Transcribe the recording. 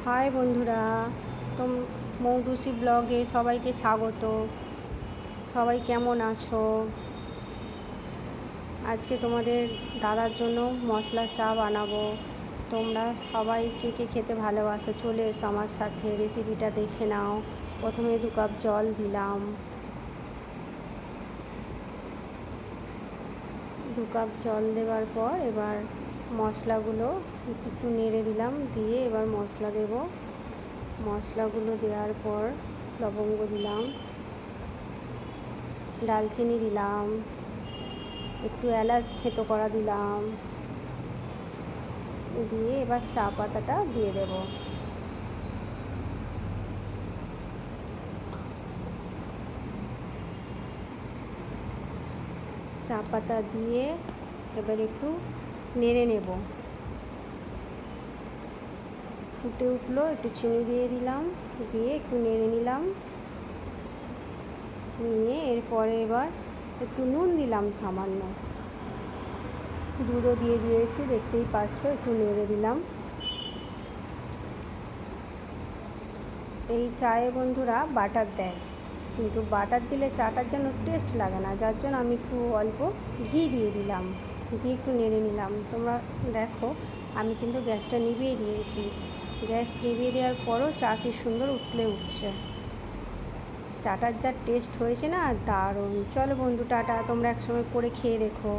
High বন্ধুরা, তোম মৌটুসি ব্লগে সবাইকে স্বাগত। সবাই কেমন আছো? আজকে তোমাদের দাদার জন্য মশলা চা বানাবো। তোমরা সবাই কে কে খেতে ভালোবাসো চলে এসো আমার সাথে, রেসিপিটা দেখে নাও। প্রথমে 2 কাপ জল দিলাম, 2 কাপ জল দেওয়ার পর এবার মশলাগুলো একটু নেড়ে দিলাম, দিয়ে এবার মশলা দেব। মশলাগুলো দেওয়ার পর লবঙ্গ দিলাম, দারচিনি দিলাম, একটু এলাচ থেতো করা দিলাম, দিয়ে এবার চা পাতাটা দিয়ে দেব। চা পাতা দিয়ে এবার একটু নেড়ে নেব। ফুটে উঠলো, একটু চিনি দিয়ে দিলাম, দিয়ে একটু নেড়ে নিলাম। নিয়ে এরপরে এবার একটু নুন দিলাম সামান্য, দুধও দিয়ে দিয়েছি দেখতেই পাচ্ছ, একটু নেড়ে দিলাম। এই চায়ে বন্ধুরা বাটার দেয়, কিন্তু বাটার দিলে চাটার জন্য টেস্ট লাগে না, যার জন্য আমি একটু অল্প ঘি দিয়ে দিলাম, দিয়ে একটু নেড়ে নিলাম। তোমরা দেখো আমি কিন্তু গ্যাসটা নিভিয়ে দিয়েছি। গ্যাস নিভিয়ে দেওয়ার পরও চা কি সুন্দর উতলে উঠছে। চাটার যা টেস্ট হয়েছে না, দারুণ। চলো বন্ধু, টাটা, তোমরা একসময় করে খেয়ে দেখো।